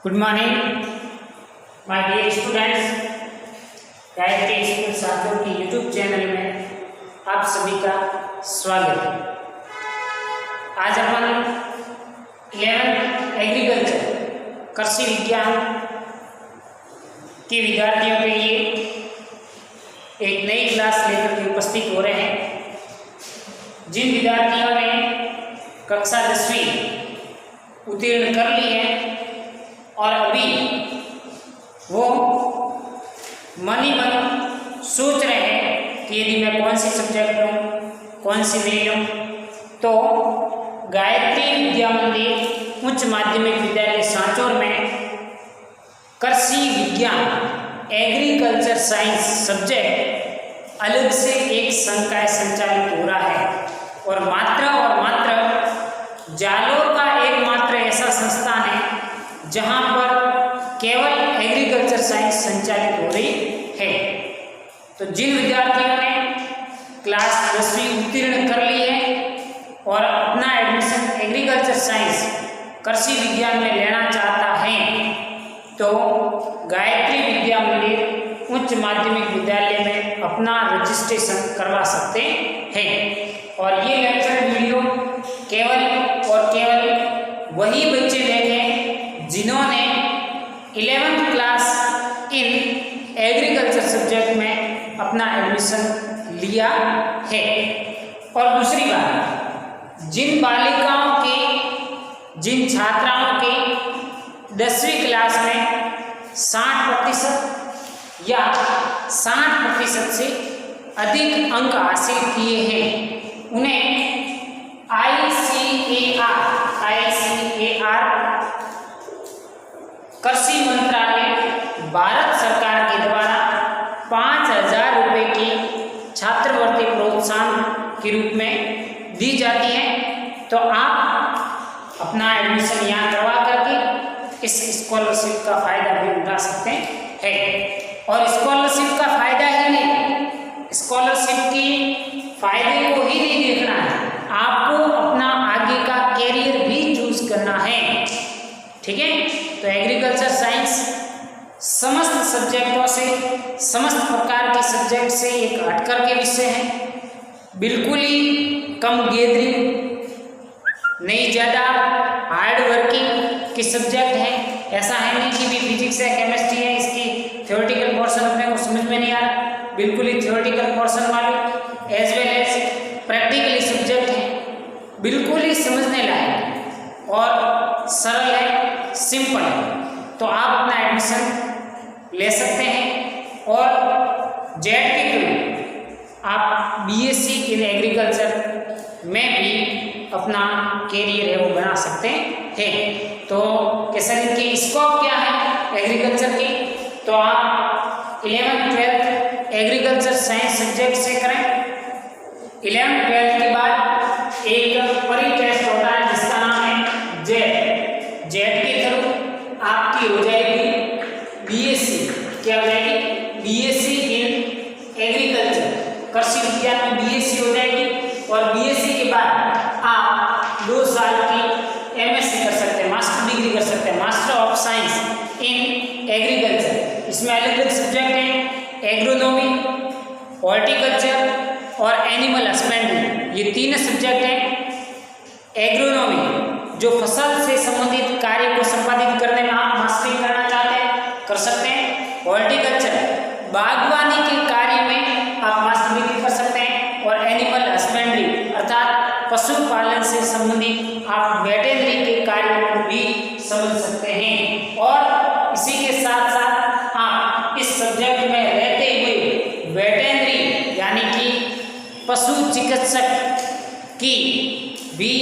Good morning my dear students. Gayatri school साथियों की YouTube channel में आप सभी का स्वागत है। आज अपन 11th एग्रीकल्चर कृषि विज्ञान के विद्यार्थियों के लिए एक नई क्लास लेकर के उपस्थित हो रहे हैं। जिन विद्यार्थियों ने कक्षा 10वीं उत्तीर्ण कर ली है और अभी वो मन ही मन सोच रहे हैं कि यदि मैं कौन सी सब्जेक्ट लूँ, कौन सी नहीं लूँ, तो गायत्री विद्या मंदिर उच्च माध्यमिक विद्यालय सांचौर में कृषि विज्ञान एग्रीकल्चर साइंस सब्जेक्ट अलग से एक संकाय संचालित हो रहा है और मात्र जालोर का एकमात्र ऐसा संस्थान है जहां पर केवल एग्रीकल्चर साइंस संचालित हो रही है। तो जिन विद्यार्थियों ने क्लास 10वीं उत्तीर्ण कर ली है और अपना एडमिशन एग्रीकल्चर साइंस कृषि विज्ञान में लेना चाहता है तो गायत्री विद्या मंदिर उच्च माध्यमिक विद्यालय में अपना रजिस्ट्रेशन करवा सकते हैं। और ये लेक्चर वीडियो केवल वही बच्चे देखें जिन्होंने 11th class in agriculture subject में अपना एडमिशन लिया है। और दूसरी बात, जिन बालिकाओं के, जिन छात्राओं के 10वीं क्लास में 60% या 60% से अधिक अंक हासिल किए हैं उन्हें ICAR कृषि मंत्रालय भारत सरकार के द्वारा 5,000 रुपये की छात्रवृत्ति प्रोत्साहन के रूप में दी जाती है। तो आप अपना एडमिशन यहाँ करवा करके इस स्कॉलरशिप का फायदा भी उठा सकते हैं। और स्कॉलरशिप का फायदा ही नहीं, स्कॉलरशिप की फायदे को ही नहीं देखना है, आपको अपना आगे का कैरियर भी चूज करना है। ठीक है, तो एग्रीकल्चर साइंस समस्त सब्जेक्टों से, समस्त प्रकार के सब्जेक्ट से एक हटकर के विषय है, बिल्कुल ही कम गैदरिंग, नहीं ज़्यादा हार्ड वर्किंग के सब्जेक्ट हैं। ऐसा है नहीं कि भी फिजिक्स है, केमिस्ट्री है, इसकी थ्योरेटिकल पोर्शन अपने को समझ में नहीं आ रहा, बिल्कुल ही थ्योरेटिकल पोर्शन वाले as well as practically subject हैं, बिल्कुल ही समझने लायक और सरल है, सिंपल है। तो आप अपना एडमिशन ले सकते हैं और जेड के थ्रू आप BSc इन एग्रीकल्चर में भी अपना कैरियर है वो बना सकते हैं। तो कैसे इनकी स्कोप क्या है एग्रीकल्चर की, तो आप 11th 12th agriculture science subject से करें। 11th 12th के बाद एक परी टेस्ट होता है जिसका नाम है जेड। जेड के थ्रू आपकी हो जाएगी BSc, क्या हो जाएगी BSc इन एग्रीकल्चर, कृषि विज्ञान में BSc हो जाएगी। और BSc के बाद आप 2 साल की MSc कर सकते हैं, मास्टर डिग्री कर सकते हैं, master of science in agriculture. इसमें अलग अलग सब्जेक्ट हैं, एग्रोनॉमी, हॉर्टिकल्चर और एनिमल हस्बेंड्री, ये 3 सब्जेक्ट हैं। एग्रोनॉमी जो फसल से संबंधित कार्य को संपादित करने में आप मास्टरी करना चाहते हैं कर सकते हैं। हॉर्टिकल्चर बागवानी के कार्य में आप मास्टर डिग्री कर सकते हैं। और एनिमल हस्बेंड्री अर्थात पशुपालन से संबंधित आप वेटरनरी के कार्यों को भी समझ सकते हैं। और इसी के साथ साथ आप इस सब्जेक्ट में रहते हुए वेटरनरी यानी कि पशु चिकित्सक की भी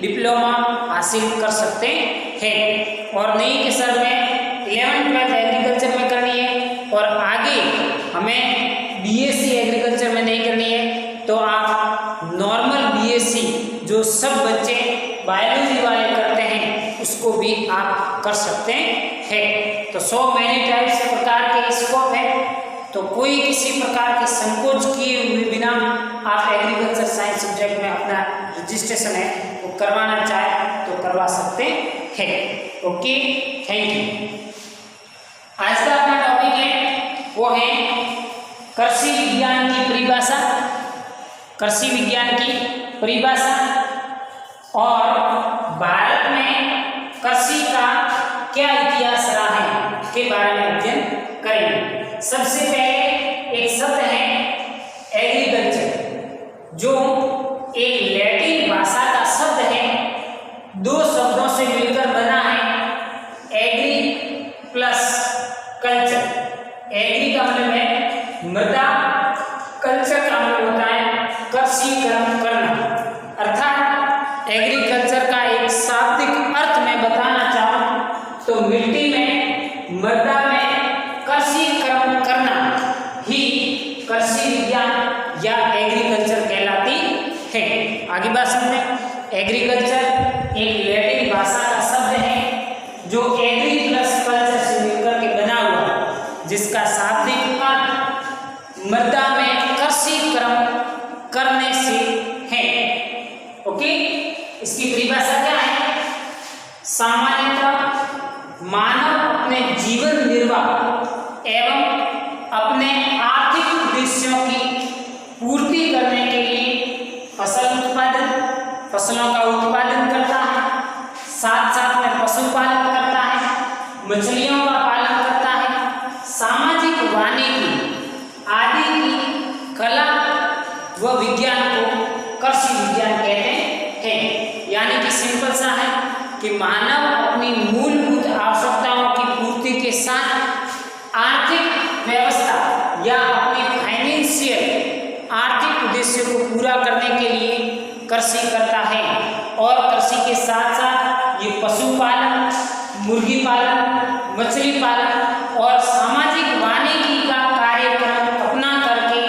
डिप्लोमा हासिल कर सकते हैं। और नहीं कि सर मैं 11th 12th एग्रीकल्चर में करनी है और आगे हमें BSc एग्रीकल्चर में नहीं करनी है, तो आप नॉर्मल BSc जो सब बच्चे बायोलॉजी वाले करते हैं उसको भी आप कर सकते हैं। तो 100 मैनी टाइप्स प्रकार के स्कोप है, तो कोई किसी प्रकार के संकोच किए हुए बिना आप एग्रीकल्चर साइंस सब्जेक्ट में अपना रजिस्ट्रेशन है वो करवाना चाहे तो करवा सकते हैं। Okay, thank you. आज का अपना टॉपिक है वो है कृषि विज्ञान की परिभाषा। कृषि विज्ञान की परिभाषा और भारत में कृषि का क्या इतिहास रहा है के बारे में अध्ययन करेंगे। सबसे पहले एक शब्द है एग्रीकल्चर, जो एक लैटिन भाषा का शब्द है, दो शब्दों से मिलकर बना है, एग्री प्लस कल्चर। एग्री का मतलब है मृदा, कल्चर का मतलब होता है कृषि कर्म करना। अर्थात एग्रीकल्चर का एक शाब्दिक अर्थ में बताना चाहूं तो मिट्टी में, मृदा में कृषि कर्म करना ही कृषि विज्ञान या एग्रीकल्चर कहलाती है। आगे बात समझें। एग्रीकल्चर एक लैटिन भाषा का शब्द है जो एग्री प्लस कल्चर से मिलकर के बना हुआ, जिसका शाब्दिक अर्थ मृदा में कृषि कर्म करने से है। ओके, इसकी परिभाषा क्या है? सामान्यतः मानव अपने जीवन निर्वाह एवं अपने आर्थिक उद्देश्यों की पूर्ति करने के लिए फसलों का उत्पादन करता है, साथ साथ में पशुपालन करता है, मछलियों का पालन करता है, सामाजिक वानिकी आदि की कला व विज्ञान को कृषि विज्ञान कहते हैं। यानी कि सिंपल सा है कि मानव अपनी मूलभूत आवश्यकताओं की पूर्ति के साथ आर्थिक व्यवस्था या अपने फाइनेंशियल आर्थिक उद्देश्य को पूरा करने के लिए कृषि करता है। और कृषि के साथ साथ ये पशुपालन, मुर्गी पालन, मछली पालन और सामाजिक वानिकी का कार्यक्रम अपना करके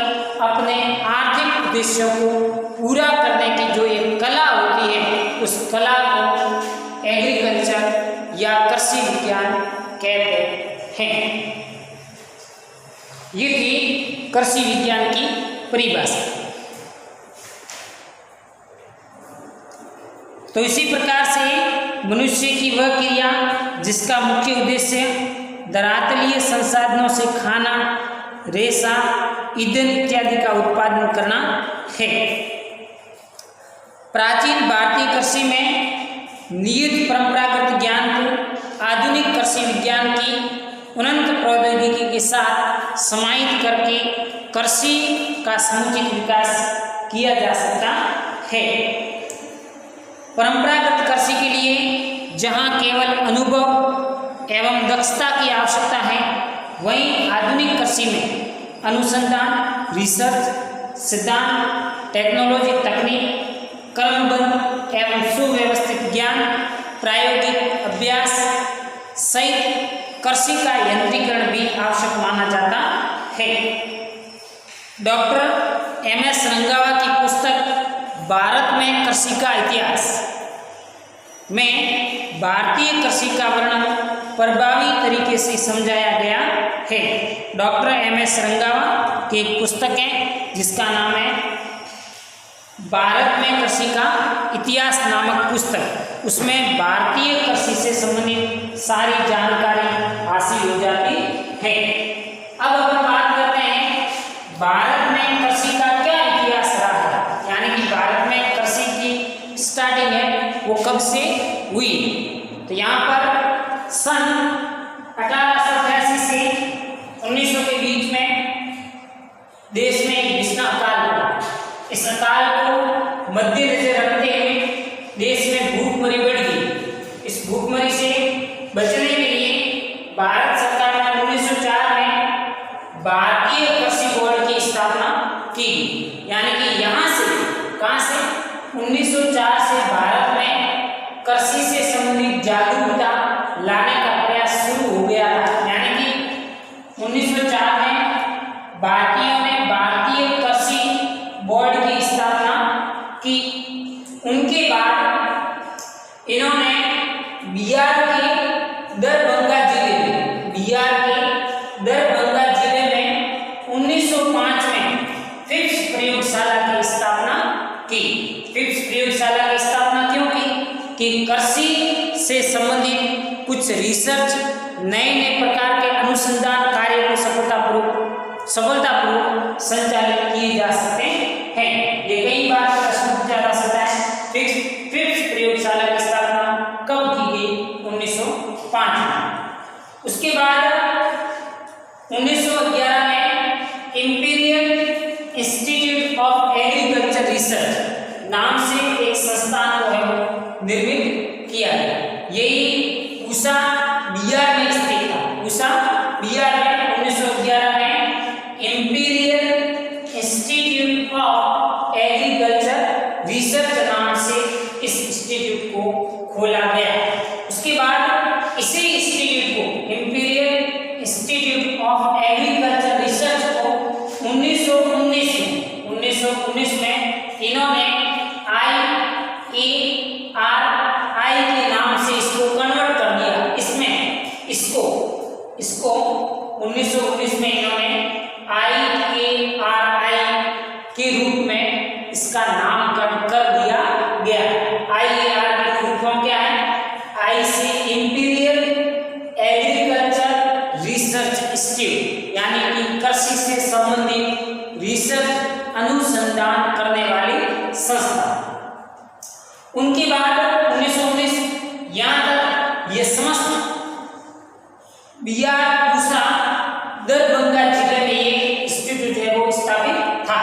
अपने आर्थिक उद्देश्यों को पूरा करने की जो एक कला होती है, उस कला को एग्रीकल्चर या कृषि विज्ञान कहते हैं। ये थी कृषि विज्ञान की परिभाषा। तो इसी प्रकार से मनुष्य की वह क्रिया जिसका मुख्य उद्देश्य धरातलीय संसाधनों से खाना, रेशा, ईंधन इत्यादि का उत्पादन करना है। प्राचीन भारतीय कृषि में निहित परंपरागत ज्ञान को आधुनिक कृषि विज्ञान की उन्नत प्रौद्योगिकी के साथ समाहित करके कृषि का समुचित विकास किया जा सकता है। परंपरागत कृषि के लिए जहां केवल अनुभव एवं दक्षता की आवश्यकता है, वहीं आधुनिक कृषि में अनुसंधान, रिसर्च, सिद्धांत, टेक्नोलॉजी, तकनीक, क्रमबद्ध एवं सुव्यवस्थित ज्ञान, प्रायोगिक अभ्यास सहित कृषि का यंत्रीकरण भी आवश्यक माना जाता है। Doctor M S. रंगावा की पुस्तक भारत में कृषि का इतिहास में भारतीय कृषि का वर्णन प्रभावी तरीके से समझाया गया है। Doctor M S. रंगावा की एक पुस्तक है जिसका नाम है भारत में कृषि का इतिहास नामक पुस्तक। उसमें भारतीय कृषि से संबंधित सारी जानकारी हासिल हो जाती है। अब अपन बात करते हैं भारत में कृषि का क्या इतिहास रहा है, यानी कि भारत में कृषि की स्टार्टिंग है वो कब से हुई। तो यहाँ पर सन 1888 से 1900 के बीच में देश में एक भीषण अकाल हुआ। इस अकाल को मद्देनजर रखते हुए देश में भूखमरी बढ़ गई। इस भूखमरी से बचने के लिए भारत सरकार ने 1904 में भारतीय कृषि बोर्ड की स्थापना की। यानी कि यहाँ से, कहाँ से, 1904 से भारत में कृषि से संबंधित जागरूकता लाने का प्रयास शुरू हो गया था। यानी कि 1904 में भारतीयों ने भारतीय कृषि बोर्ड की स्थापना की। उनके बाद इन्होंने बिहार के दरभंगा जिले में 1905 में फिप्स प्रयोगशाला की स्थापना की। फिप्स प्रयोगशाला की स्थापना क्यों की? कि कृषि कृषि से संबंधित कुछ रिसर्च, नए नए प्रकार के अनुसंधान कार्य को सफलतापूर्वक संचालित किए जा सकते हैं। ये कई बार प्रश्न पूछा जा सकता है। फिफ्थ प्रयोगशाला की स्थापना कब की गई? 1905 में। उसके बाद 1911 में imperial institute of agriculture research नाम से एक संस्थान को है निर्मित किया गया। यही पूसा बिहार में स्थित था। पूसा बिहार में 1911 में imperial institute of agriculture research नाम से इस इंस्टीट्यूट को खोला गया। उसके बाद इसी इंस्टीट्यूट को, imperial institute of agriculture research को 1919 में इन्होंने IARI के नाम से इसको कन्वर्ट कर दिया। इसको 1919 में इन्होंने IARI के रूप में इसका नामकरण कर दिया गया। IARI की फुल फॉर्म क्या है? I से इंपीरियल एग्रीकल्चर रिसर्च इंस्टीट्यूट, यानी कि कृषि से संबंधित रिसर्च अनुसंधान करने वाली संस्था। उनके बाद 1919 यहाँ तक ये समस्त बिहार, पूसा, दरभंगा जिले में ये इंस्टीट्यूट है वो स्थापित था।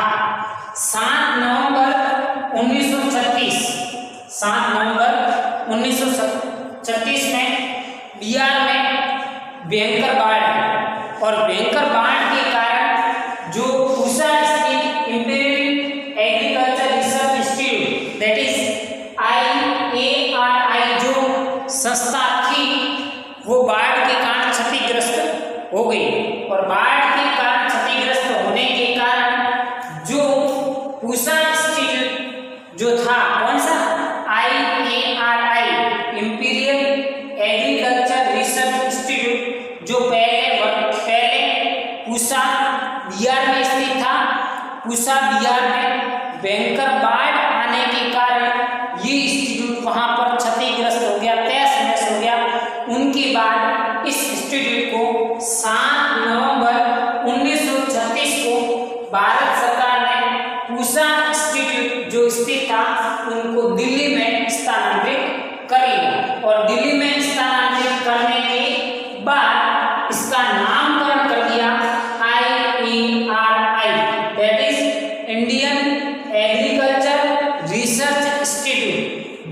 7 नवंबर 1936 में बिहार में भयंकर बाढ़ है, और भयंकर बाढ़ के कारण जो पूसा स्थित imperial agriculture research institute that is IARI जो संस्था थी वो बाढ़ के कारण क्षतिग्रस्त हो गई। और बाढ़ के कारण क्षतिग्रस्त होने के कारण जो पूसा इंस्टीट्यूट जो था, कौन सा? IARI imperial agriculture research institute, जो पहले पूसा बिहार में स्थित था। पूसा बिहार में भयंकर बाढ़ आने के कारण ये इंस्टीट्यूट वहां पर क्षतिग्रस्त हो गया, तहस-नहस हो गया। उनके बाद इस इंस्टीट्यूट को 7 नवंबर 1936 को भारत सरकार ने पूसा इंस्टीट्यूट जो स्थित था उनको दिल्ली में स्थानांतरित कर लिया। और दिल्ली में स्थानांतरित करने के बाद इसका नामकरण कर दिया IARI, that is Indian agriculture research institute,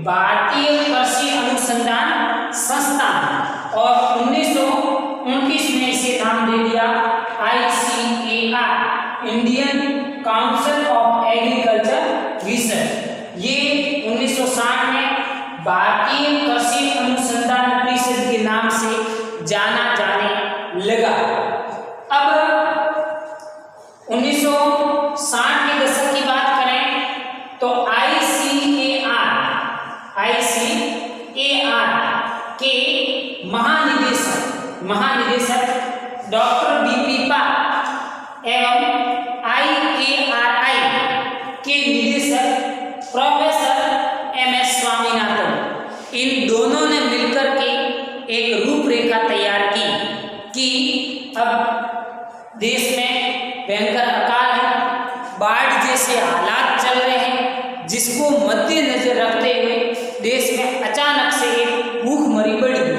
भारतीय कृषि अनुसंधान संस्थान। और 1929 में इसे नाम दे दिया ICAR, Indian council of agriculture research. ये 1960 में भारतीय कृषि अनुसंधान परिषद के नाम से जाना जाने लगा। अब 1960 के दशक की बात करें तो ICAR के महानिदेशक डॉक्टर BP पाल एवं IARI के निदेशक प्रोफेसर MS स्वामीनाथन, इन दोनों ने मिलकर के एक रूपरेखा तैयार की कि अब देश में भयंकर अकाल है, बाढ़ जैसे हालात चल रहे हैं, जिसको मद्देनजर रखते हुए देश में अचानक से एक भूखमरी बढ़ गई।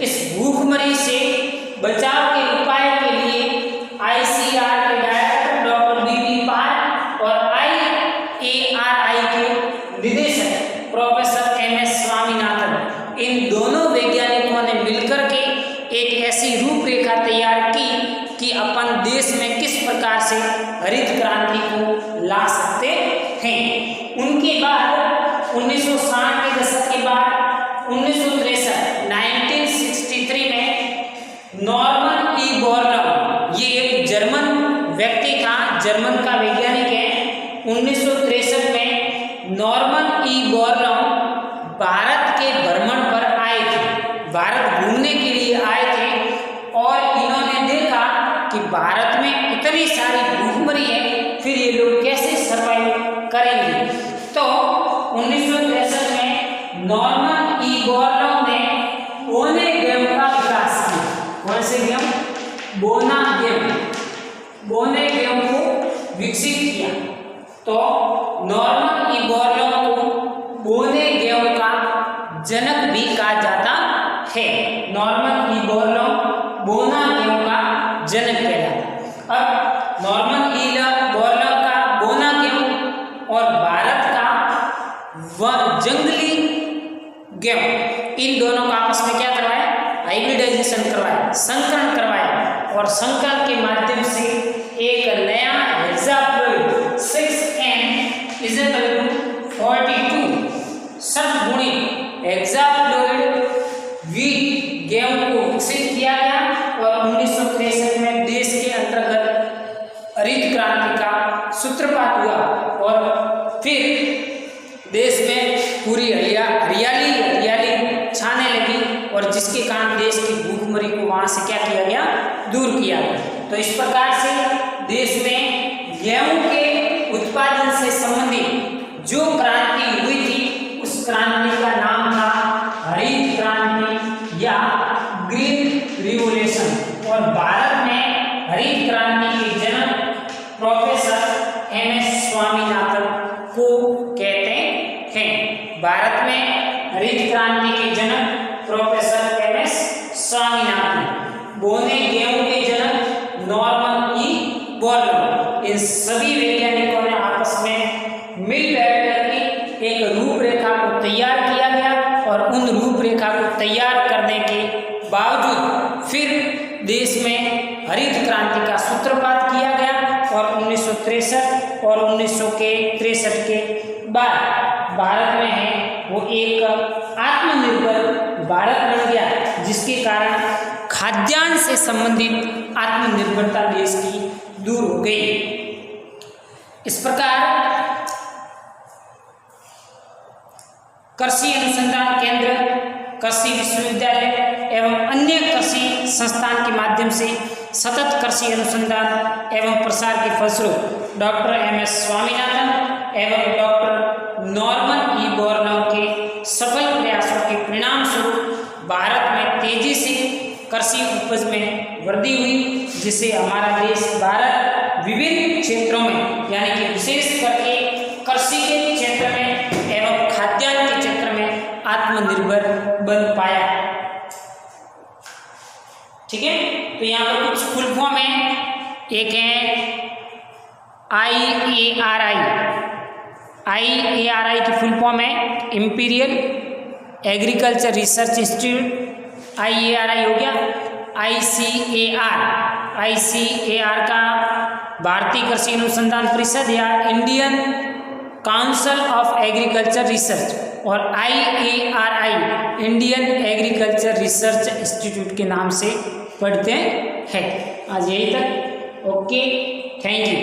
इस भूखमरी से बचाव के उपाय के लिए ICAR के डायरेक्टर डॉक्टर BP पाल और IARI के निदेशक प्रोफेसर MS स्वामीनाथन, इन दोनों वैज्ञानिकों ने मिलकर के एक ऐसी रूपरेखा तैयार की कि अपन देश में किस प्रकार से हरित क्रांति को ला सकते हैं। उनके बाद 1960 के दशक के बाद 1963 में नॉर्मन ई बोर्लम, ये एक जर्मन व्यक्ति था, जर्मन का वैज्ञानिक है। 1963 में नॉर्मन ई बोर्लम भारत के भ्रमण पर आए थे, भारत घूमने के लिए आए थे, और इन्होंने देखा कि भारत में इतनी सारी भूखमरी है, फिर ये लोग कैसे सर्वाइव करेंगे। तो 1963 में नॉर्मन ई बोरलॉग ने बोने गेम का विकास किया। कौन से गेम? बोना गेम, बोने गेम को विकसित किया। तो नॉर्मन ई बोरलॉग को बोने गेम का जनक भी कहा जाता है। नॉर्मन ई बोरलॉग बोना गेम का जनक कहलाता। अब नॉर्मन ई बोरलॉग का बोना गेम और भारत का वह जंगली गेम, इन दोनों का आपस में क्या करवाया? हाइब्रिडाइजेशन करवाया, संकरण करवाया, और संकरण के माध्यम से एक नया हेक्साप्लॉइड 6n = 42 षटगुणी हेक्साप्लॉइड वीट गेम को विकसित किया गया। और 1963 में देश के अंतर्गत हरित क्रांति का सूत्रपात हुआ और फिर देश में पूरी हरियाली छाने लगी, और जिसके कारण देश की भूखमरी को वहाँ से क्या किया गया? दूर किया गया। तो इस प्रकार से देश में गेहूं के उत्पादन से संबंधित जो क्रांति हुई थी, उस क्रांति का नाम था हरित क्रांति या ग्रीन रिवोल्यूशन। और भारत में हरित क्रांति के जनक प्रोफेसर एमएस स्वामीनाथन को कहते हैं। भारत में हरित क्रांति के जनक प्रोफेसर एमएस स्वामीनाथन, बोने गेहूं के जनक नॉर्मन ई बोरलॉग, इन सभी वैज्ञानिकों ने आपस में मिल बैठ करके एक रूपरेखा को तैयार किया गया। और उन रूपरेखा को तैयार करने के बावजूद फिर देश में हरित क्रांति का सूत्रपात किया गया। और 1963 और 1963 के बाद भारत में है वो एक आत्मनिर्भर भारत बन गया, जिसके कारण खाद्यान्न से संबंधित आत्मनिर्भरता देश की दूर हो गई। इस प्रकार कृषि अनुसंधान केंद्र, कृषि विश्वविद्यालय एवं अन्य कृषि संस्थान के माध्यम से सतत कृषि अनुसंधान एवं प्रसार के फलस्वरूप डॉक्टर एमएस स्वामीनाथन एवं डॉक्टर नॉर्मन ई बोरलॉग के सफल प्रयासों के परिणाम स्वरूप भारत में तेजी से कृषि उपज में वृद्धि हुई, जिससे हमारा देश भारत विभिन्न क्षेत्रों में, यानी कि विशेष करके कृषि के क्षेत्र में एवं खाद्यान्न के क्षेत्र में आत्मनिर्भर बन पाया। ठीक है, तो यहाँ पर कुछ फुल फॉर्म है। एक है IARI की फुल फॉर्म है imperial agriculture research institute, IARI हो गया। ICAR का भारतीय कृषि अनुसंधान परिषद या Indian council of agriculture research, और IARI Indian agriculture research institute के नाम से पढ़ते हैं। आज यही तक। Okay, thank you.